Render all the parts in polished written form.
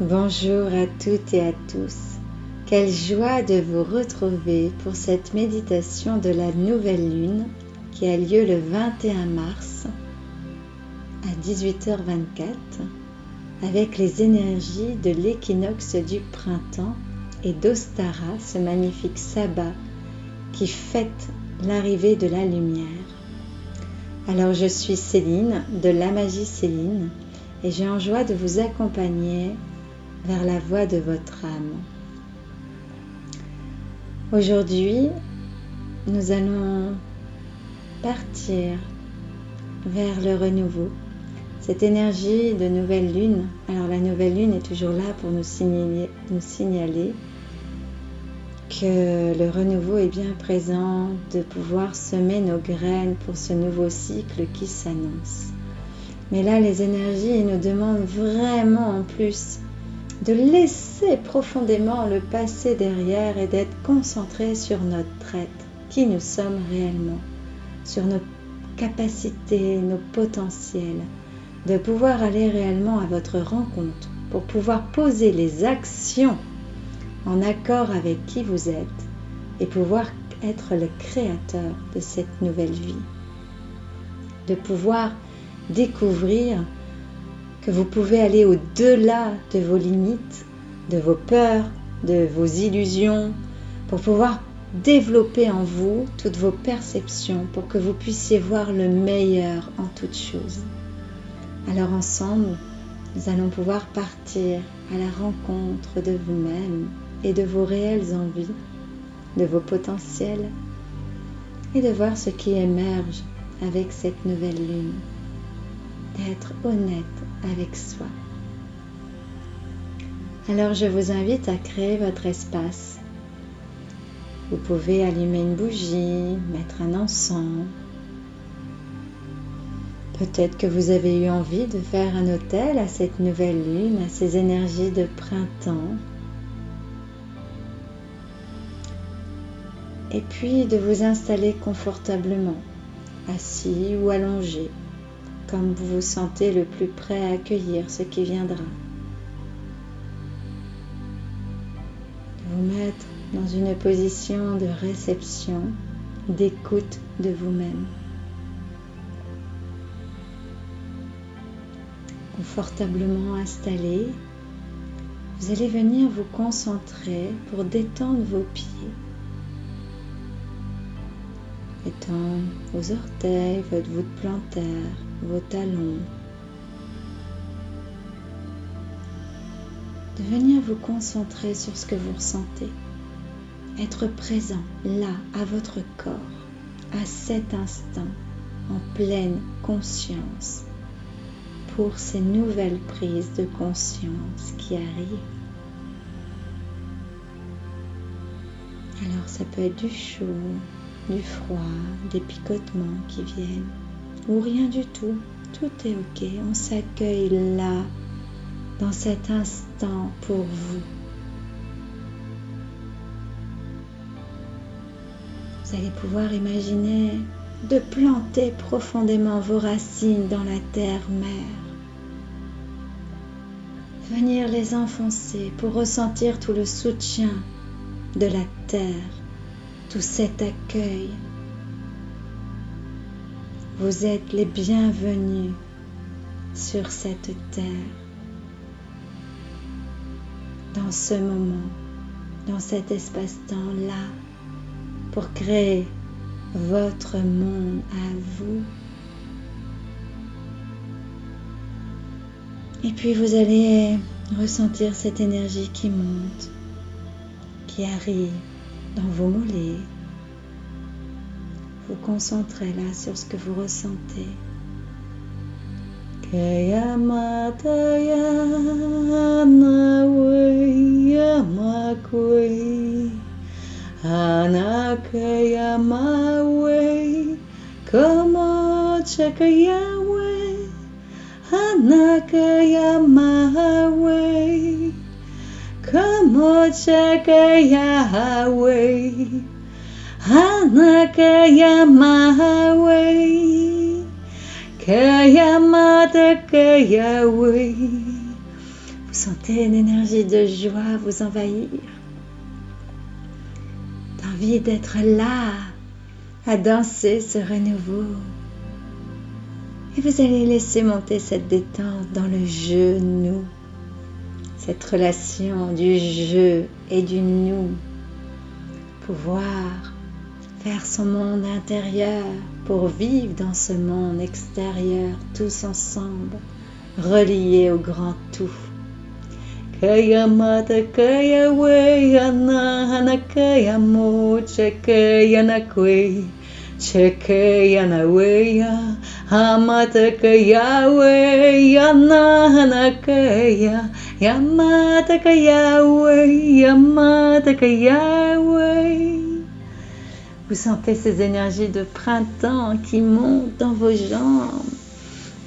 Bonjour à toutes et à tous. Quelle joie de vous retrouver pour cette méditation de la nouvelle lune qui a lieu le 21 mars à 18h24 avec les énergies de l'équinoxe du printemps et d'Ostara, ce magnifique sabbat qui fête l'arrivée de la lumière. Alors je suis Céline de La Magie Céline et j'ai en joie de vous accompagner vers la voie de votre âme. Aujourd'hui, nous allons partir vers le renouveau, cette énergie de nouvelle lune. Alors la nouvelle lune est toujours là pour nous signaler que le renouveau est bien présent, de pouvoir semer nos graines pour ce nouveau cycle qui s'annonce. Mais là, les énergies nous demandent vraiment en plus de laisser profondément le passé derrière et d'être concentré sur notre être, qui nous sommes réellement, sur nos capacités, nos potentiels, de pouvoir aller réellement à votre rencontre pour pouvoir poser les actions en accord avec qui vous êtes et pouvoir être le créateur de cette nouvelle vie, de pouvoir découvrir que vous pouvez aller au-delà de vos limites, de vos peurs, de vos illusions, pour pouvoir développer en vous toutes vos perceptions, pour que vous puissiez voir le meilleur en toutes choses. Alors ensemble, nous allons pouvoir partir à la rencontre de vous-même et de vos réelles envies, de vos potentiels, et de voir ce qui émerge avec cette nouvelle lune, d'être honnête avec soi. Alors je vous invite à créer votre espace. Vous pouvez allumer une bougie, mettre un encens. Peut-être que vous avez eu envie de faire un autel à cette nouvelle lune, à ces énergies de printemps. Et puis de vous installer confortablement, assis ou allongé, comme vous vous sentez le plus prêt à accueillir ce qui viendra. De vous mettre dans une position de réception, d'écoute de vous-même. Confortablement installé, vous allez venir vous concentrer pour détendre vos pieds. Étendre vos orteils, votre voûte plantaire, vos talons. De venir vous concentrer sur ce que vous ressentez. Être présent là, à votre corps, à cet instant, en pleine conscience, pour ces nouvelles prises de conscience qui arrivent. Alors ça peut être du chaud, du froid, des picotements qui viennent, ou rien du tout. Tout est ok, on s'accueille là, dans cet instant pour vous. Vous allez pouvoir imaginer de planter profondément vos racines dans la terre-mère. Venir les enfoncer pour ressentir tout le soutien de la terre, tout cet accueil. Vous êtes les bienvenus sur cette terre, dans ce moment, dans cet espace-temps-là, pour créer votre monde à vous. Et puis vous allez ressentir cette énergie qui monte, qui arrive dans vos mollets. Vous concentrez là sur ce que vous ressentez. Vous sentez une énergie de joie vous envahir, d'envie d'être là, à danser ce renouveau. Et vous allez laisser monter cette détente dans le je-nous, cette relation du je et du nous, pouvoir faire son monde intérieur pour vivre dans ce monde extérieur, tous ensemble, reliés au grand tout. Kaya mata kaya we hana kaya mo kaya na kwe kaya na we hamata kaya we hana kaya yamata kaya we yamata kaya we. Vous sentez ces énergies de printemps qui montent dans vos jambes.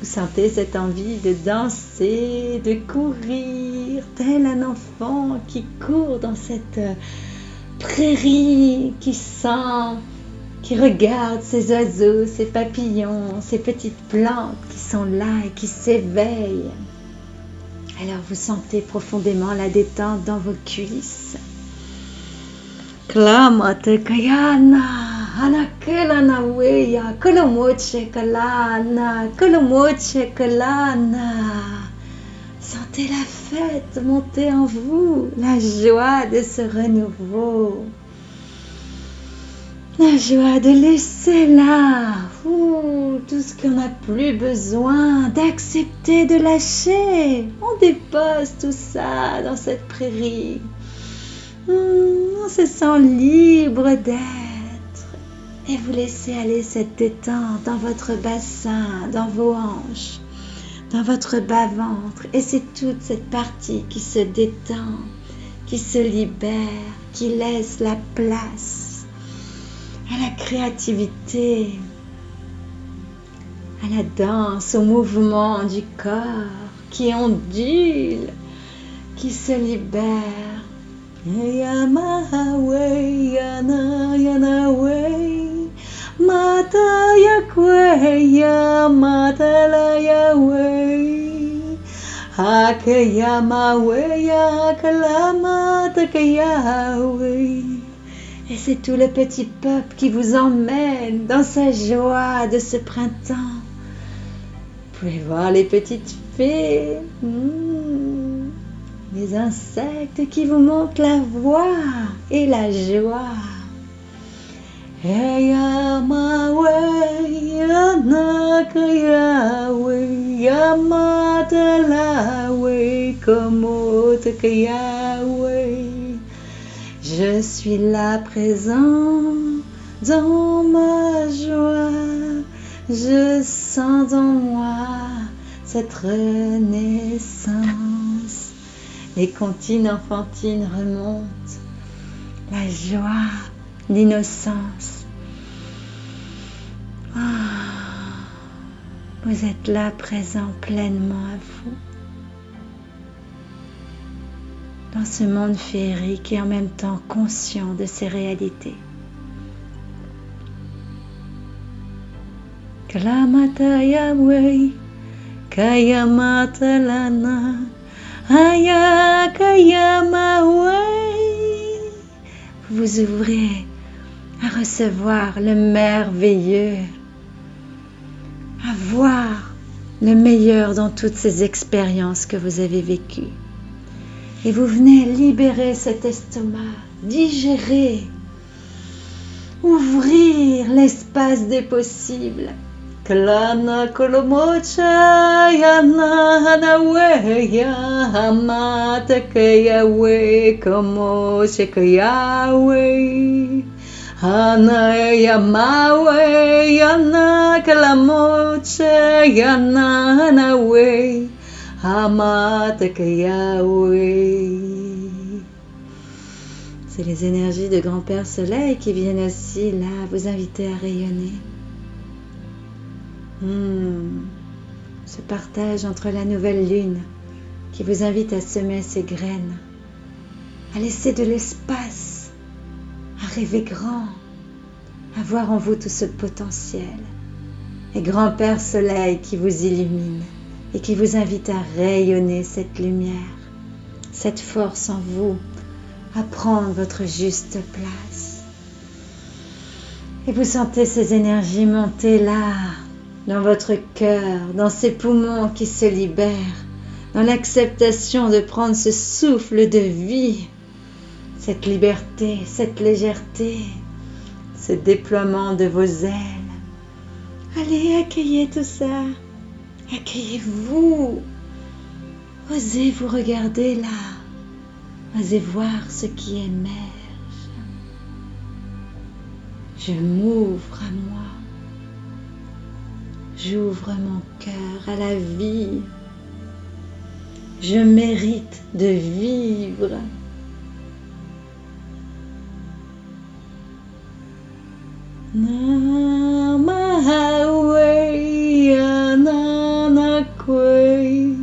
Vous sentez cette envie de danser, de courir, tel un enfant qui court dans cette prairie, qui sent, qui regarde ces oiseaux, ces papillons, ces petites plantes qui sont là et qui s'éveillent. Alors vous sentez profondément la détente dans vos cuisses. Klamate kayana. Anakelana weya, kolomoche kalana, kolomoche kalana. Sentez la fête monter en vous, la joie de ce renouveau. La joie de laisser là tout ce qu'on n'a plus besoin, d'accepter de lâcher. On dépose tout ça dans cette prairie. On se sent libre d'être. Et vous laissez aller cette détente dans votre bassin, dans vos hanches, dans votre bas-ventre. Et c'est toute cette partie qui se détend, qui se libère, qui laisse la place à la créativité, à la danse, au mouvement du corps qui ondule, qui se libère. Mata yakweya matala yawe hakayama weya kalamata kayawe. Et c'est tout le petit peuple qui vous emmène dans sa joie de ce printemps. Vous pouvez voir les petites fées, les insectes qui vous montrent la voie et la joie. Yamawe yanakayawe yamatalawe komotakayawe. Je suis là présent dans ma joie. Je sens en moi cette renaissance. Les comptines enfantines remontent. La joie, l'innocence. Vous êtes là présent pleinement à vous. Dans ce monde féerique et en même temps conscient de ses réalités. Kalamata Yahweh, Kayamata Lana, Aya Kayamahweh. Vous vous ouvrez à recevoir le merveilleux, à voir le meilleur dans toutes ces expériences que vous avez vécues. Et vous venez libérer cet estomac, digérer, ouvrir l'espace des possibles. Klana kolomocha yana hanaweya hamata kayawe komo shekayawe hanaya mawe yana kalamocha yana hanawe hamata kayawe. C'est les énergies de Grand-Père Soleil qui viennent aussi là vous inviter à rayonner. Ce partage entre la nouvelle lune qui vous invite à semer ses graines, à laisser de l'espace, à rêver grand, à voir en vous tout ce potentiel. Et Grand-Père Soleil qui vous illumine et qui vous invite à rayonner cette lumière cette force en vous à prendre votre juste place. Et vous sentez ces énergies monter là, dans votre cœur, dans ces poumons qui se libèrent, dans l'acceptation de prendre ce souffle de vie, cette liberté, cette légèreté, ce déploiement de vos ailes. Allez, accueillez tout ça. Accueillez-vous. Osez vous regarder là. Osez voir ce qui émerge. Je m'ouvre à moi. J'ouvre mon cœur à la vie. Je mérite de vivre. Namahawe ananakwe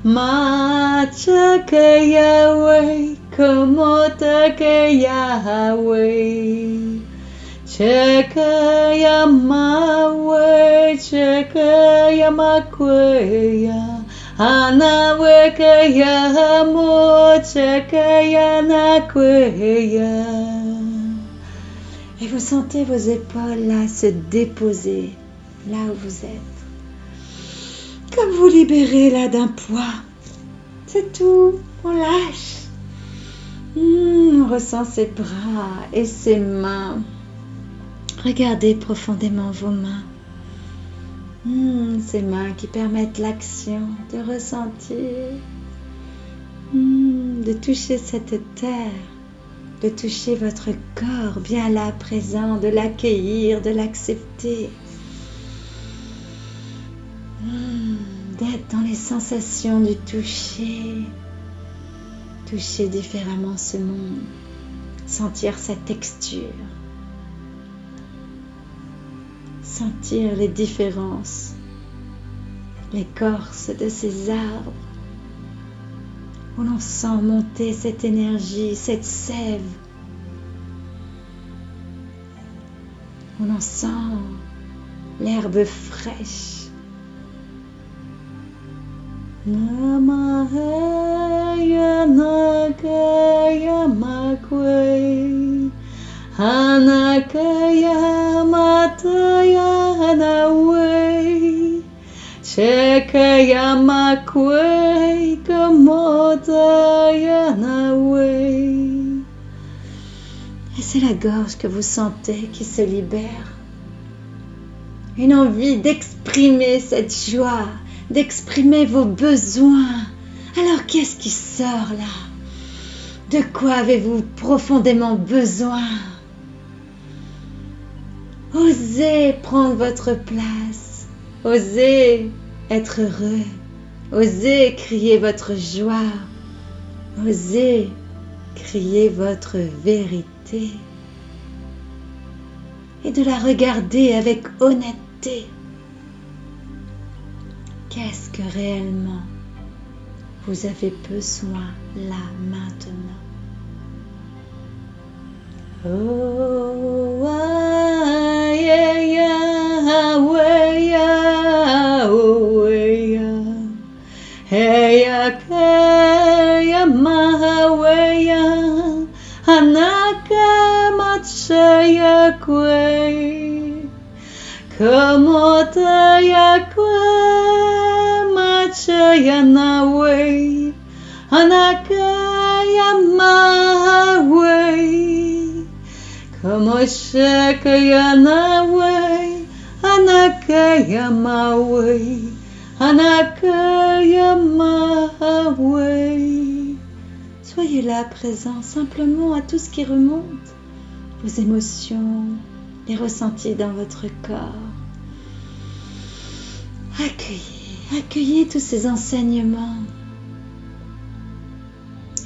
machakayawe komotakayawe chakayamawe chakayamakweya anawekayamo chakayanakweya. Et vous sentez vos épaules là se déposer, là où vous êtes. Comme vous libérez là d'un poids. C'est tout, on lâche. On ressent ses bras et ses mains. Regardez profondément vos mains. Ces mains qui permettent l'action, de ressentir, de toucher cette terre. De toucher votre corps bien là présent, de l'accueillir, de l'accepter, d'être dans les sensations du toucher, toucher différemment ce monde, sentir sa texture, sentir les différences, l'écorce de ces arbres, où l'on sent monter cette énergie, cette sève, où l'on sent l'herbe fraîche. Namahaya nakaya makwe hanakaya mataya nawe chakayamakwe komotaya nawe. Et c'est la gorge que vous sentez qui se libère. Une envie d'exprimer cette joie, d'exprimer vos besoins. Alors qu'est-ce qui sort là? De quoi avez-vous profondément besoin? Osez prendre votre place. Osez être heureux. Osez crier votre joie. Osez crier votre vérité. Et de la regarder avec honnêteté. Qu'est-ce que réellement vous avez besoin là maintenant? Oh, yeah, yeah, ouais, yeah, oh, yeah. Hey, ya, ma, ouais, ya. Hanaka, machaya, kwe. Komotaya, kwe. Machaya, na, we. Hanaka, ma, we. Komoshakaya nawe, anakaya mawe, anakaya mawe. Soyez là présent simplement à tout ce qui remonte, vos émotions, les ressentis dans votre corps. Accueillez tous ces enseignements.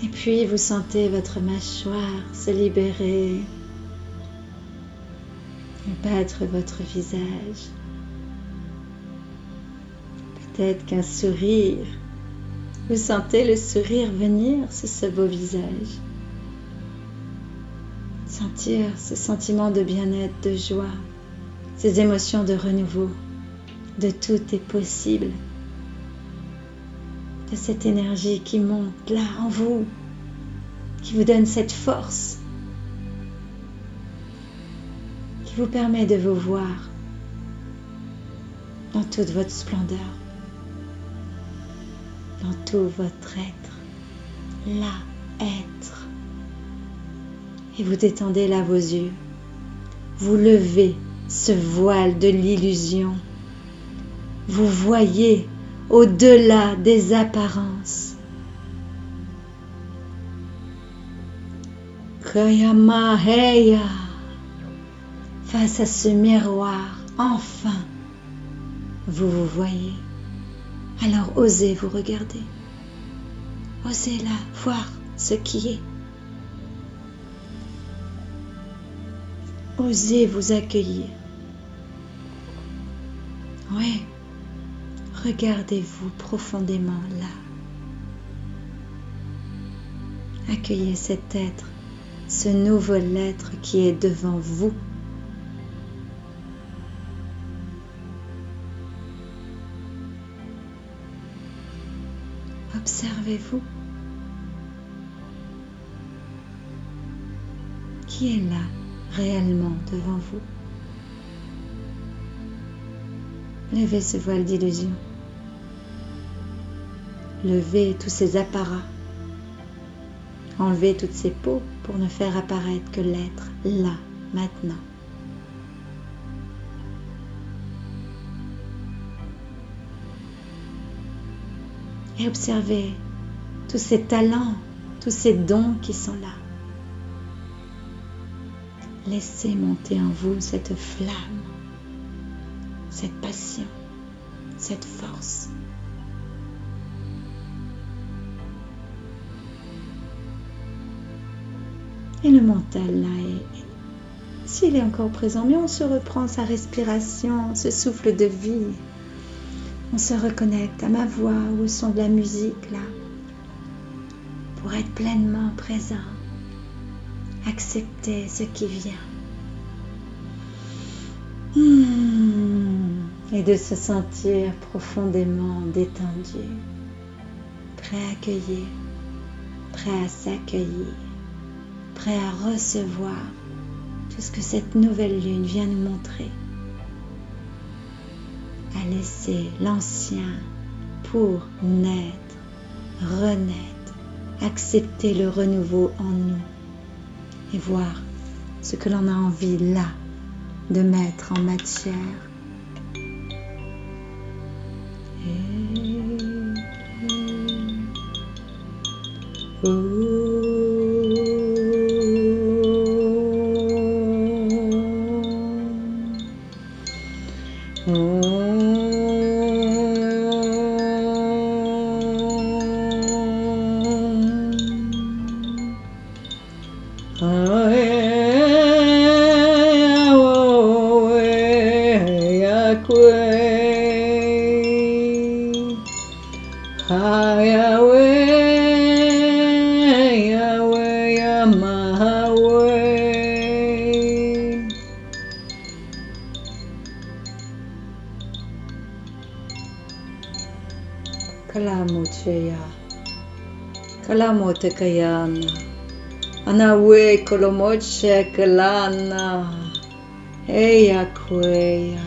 Et puis vous sentez votre mâchoire se libérer. Battre votre visage. Peut-être qu'un sourire, vous sentez le sourire venir sur ce beau visage. Sentir ce sentiment de bien-être, de joie, ces émotions de renouveau, de tout est possible. de cette énergie qui monte là en vous, qui vous donne cette force, qui vous permet de vous voir dans toute votre splendeur, dans tout votre être, là, être. Et vous détendez là vos yeux, vous levez ce voile de l'illusion, vous voyez au-delà des apparences. Kayamaheya, face à ce miroir, enfin, vous vous voyez. Alors osez vous regarder. Osez là voir ce qui est. Osez vous accueillir. Oui, regardez-vous profondément là. Accueillez cet être, ce nouvel être qui est devant vous. Observez-vous. Qui est là réellement devant vous? Levez ce voile d'illusion. Levez tous ces apparats. Enlevez toutes ces peaux pour ne faire apparaître que l'être là, maintenant. Et observez tous ces talents, tous ces dons qui sont là. Laissez monter en vous cette flamme, cette passion, cette force. Et le mental là, s'il est encore présent, mais on se reprend sa respiration, ce souffle de vie. On se reconnecte à ma voix ou au son de la musique là, pour être pleinement présent, accepter ce qui vient. Et de se sentir profondément détendu, prêt à accueillir, prêt à s'accueillir, prêt à recevoir tout ce que cette nouvelle lune vient nous montrer. À laisser l'ancien pour naître, renaître, accepter le renouveau en nous et voir ce que l'on a envie là de mettre en matière. Kalamocheya, Kalamote Kayana, Anawe Kolomoche Kalana, Eya Kweya.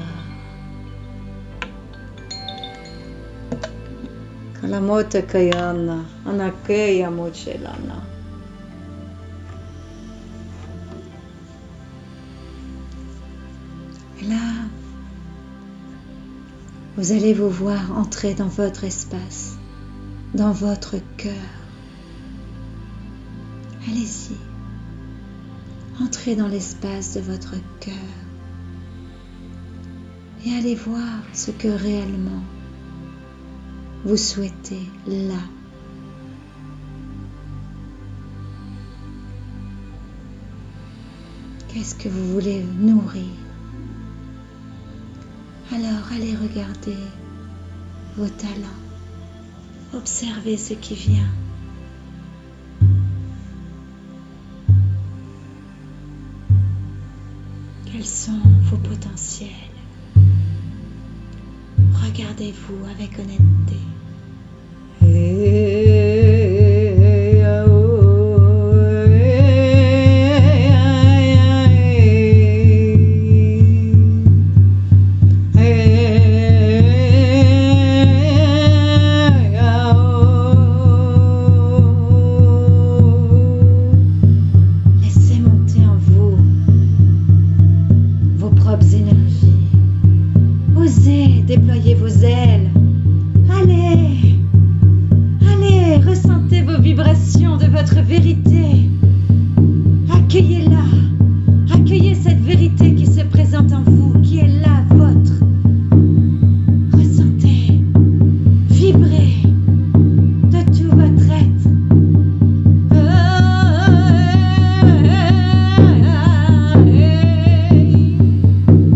Kalamote Kayana, Anakeya Mochelana. Et là, vous allez vous voir entrer dans votre espace, dans votre cœur. Allez-y, entrez dans l'espace de votre cœur et allez voir ce que réellement vous souhaitez là. Qu'est-ce que vous voulez nourrir? Alors allez regarder vos talents, observez ce qui vient. Quels sont vos potentiels? Regardez-vous avec honnêteté. Laissez monter en vous vos propres énergies. Osez déployer vos ailes. Allez, allez, ressentez vos vibrations de votre vérité. Accueillez-la. Accueillez cette vérité qui se présente en vous, qui est la vôtre. Ressentez, vibrez de tout votre être.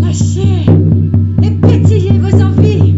Lâchez et pétillez vos envies.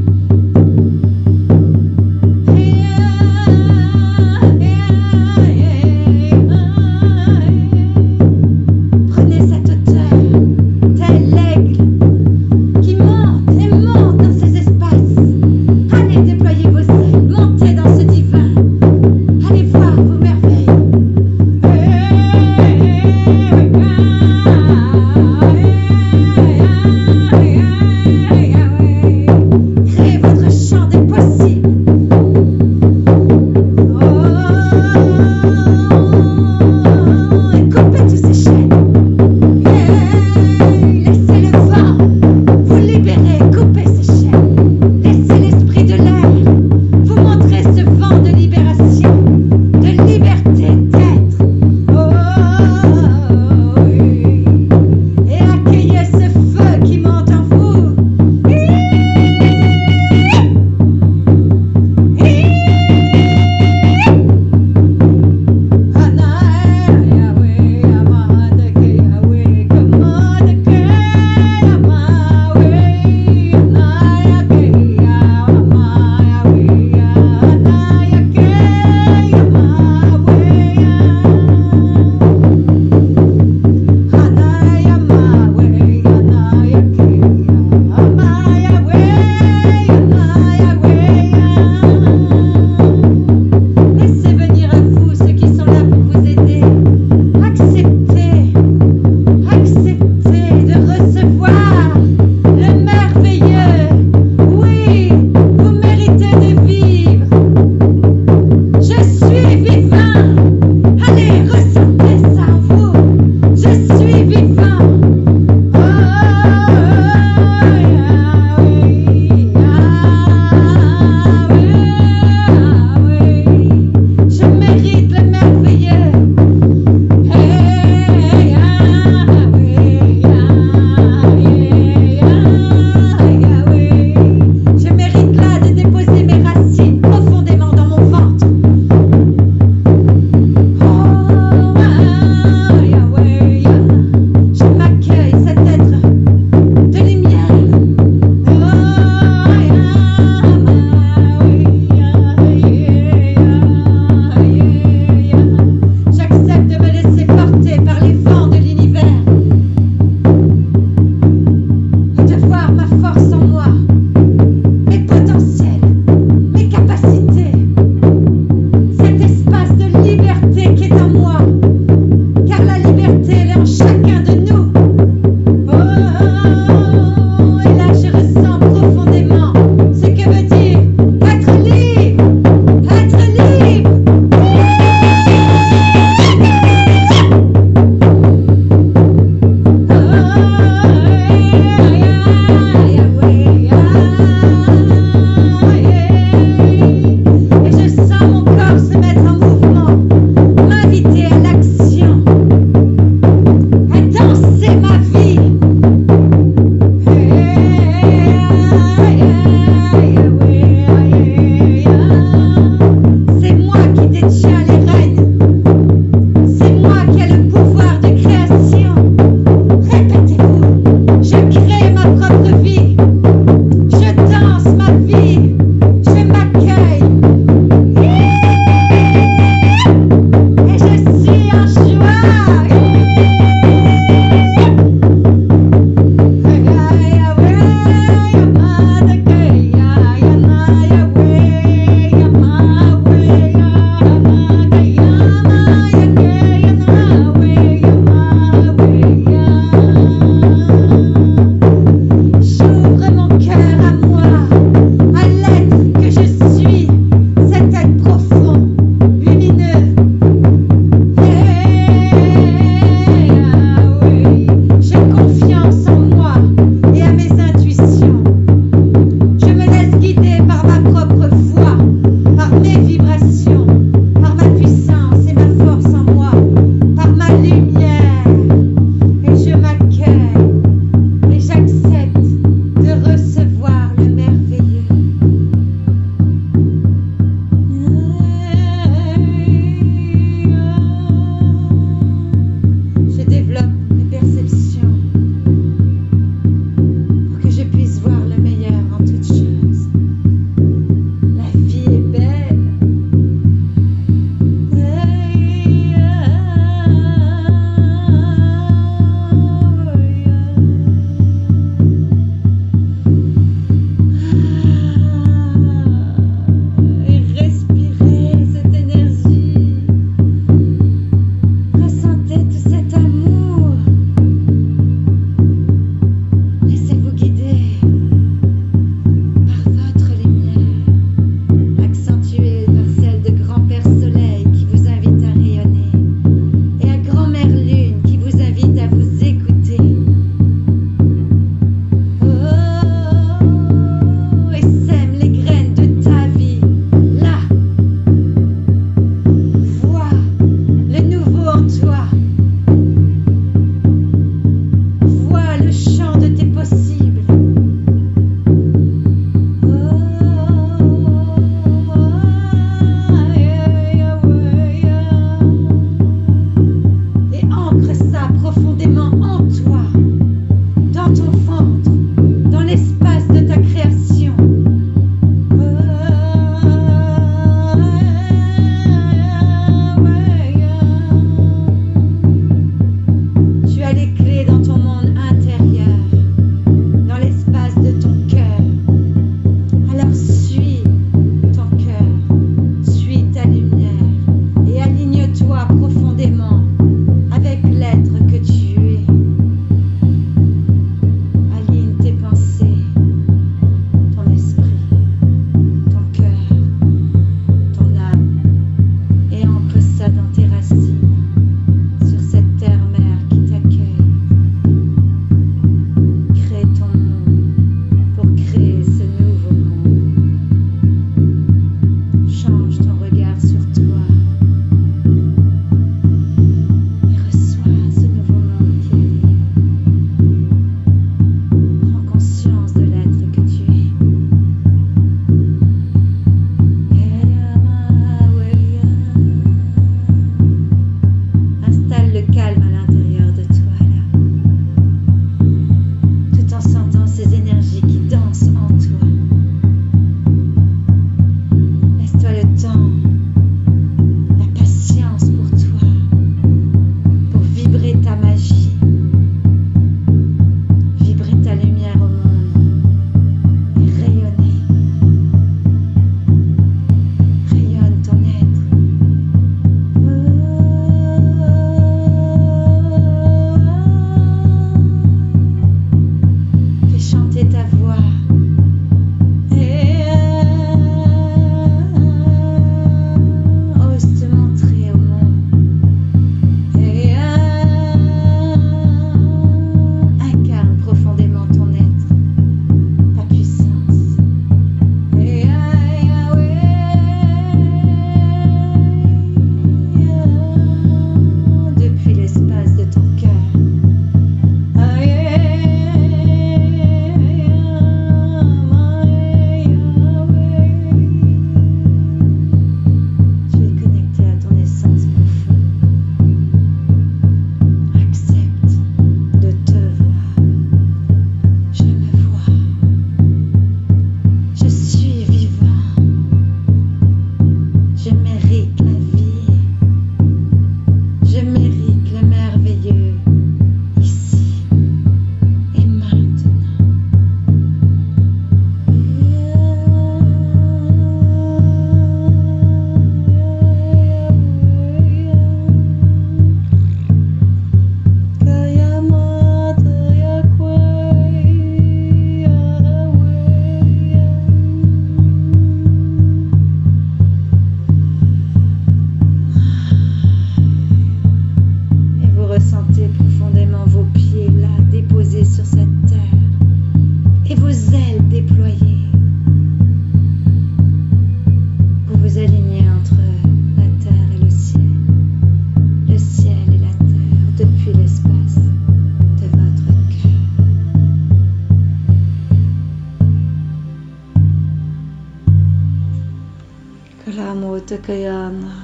tekayana.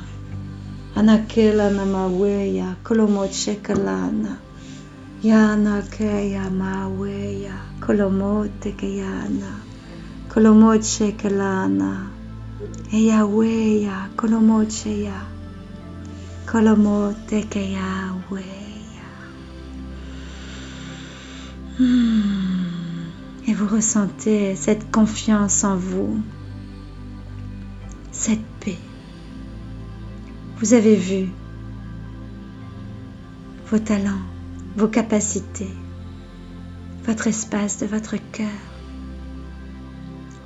Anakela namaweya, kolomot shekalana. Yana keya maweya, kolomot tekayana. Kolomot shekalana. Eyaweya, kolomot sheya. Kolomot tekaya weya. Et vous ressentez cette confiance en vous, cette paix. Vous avez vu vos talents, vos capacités, votre espace de votre cœur,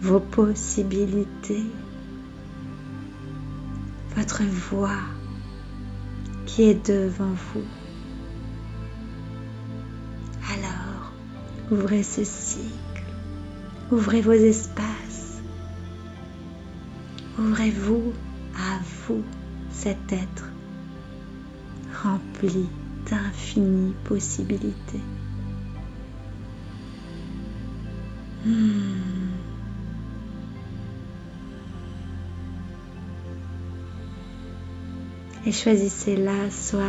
vos possibilités, votre voix qui est devant vous. Alors, ouvrez ce cycle, ouvrez vos espaces, ouvrez-vous à vous, cet être rempli d'infinies possibilités. Et choisissez là soit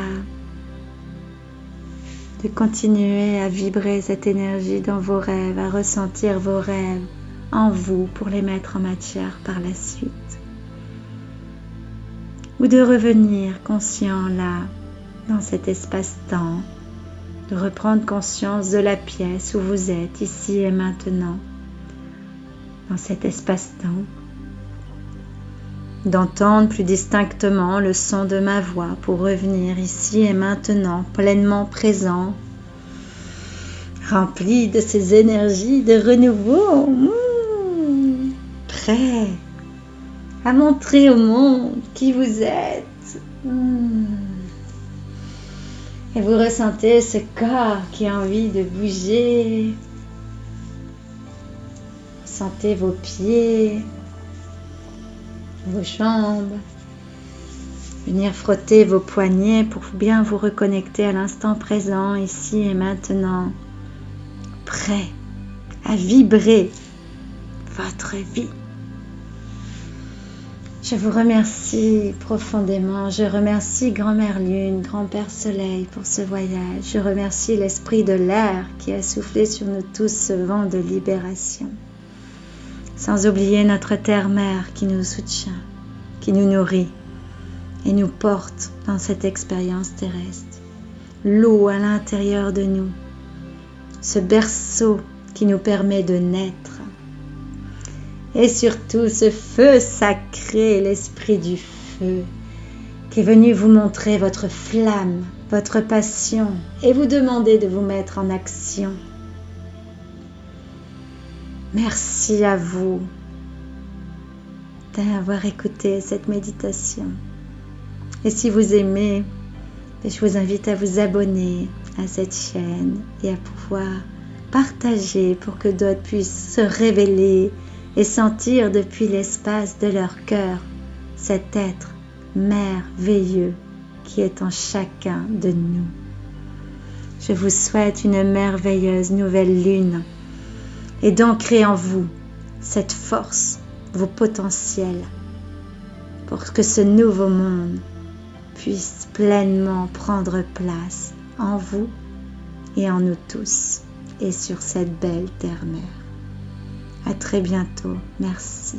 de continuer à vibrer cette énergie dans vos rêves, à ressentir vos rêves en vous pour les mettre en matière par la suite. Ou de revenir conscient là, dans cet espace-temps, de reprendre conscience de la pièce où vous êtes, ici et maintenant, dans cet espace-temps, d'entendre plus distinctement le son de ma voix pour revenir ici et maintenant, pleinement présent, rempli de ces énergies de renouveau, prêt à montrer au monde qui vous êtes. Et vous ressentez ce corps qui a envie de bouger. Sentez vos pieds, vos jambes, venir frotter vos poignets pour bien vous reconnecter à l'instant présent, ici et maintenant, prêt à vibrer votre vie. Je vous remercie profondément, je remercie Grand-Mère Lune, Grand-Père Soleil pour ce voyage, je remercie l'Esprit de l'air qui a soufflé sur nous tous ce vent de libération. Sans oublier notre terre-mère qui nous soutient, qui nous nourrit et nous porte dans cette expérience terrestre. L'eau à l'intérieur de nous, ce berceau qui nous permet de naître. Et surtout ce feu sacré, l'esprit du feu, qui est venu vous montrer votre flamme, votre passion et vous demander de vous mettre en action. Merci à vous d'avoir écouté cette méditation. Et si vous aimez, je vous invite à vous abonner à cette chaîne et à pouvoir partager pour que d'autres puissent se révéler et sentir depuis l'espace de leur cœur cet être merveilleux qui est en chacun de nous. Je vous souhaite une merveilleuse nouvelle lune et d'ancrer en vous cette force, vos potentiels, pour que ce nouveau monde puisse pleinement prendre place en vous et en nous tous et sur cette belle terre-mère. À très bientôt. Merci.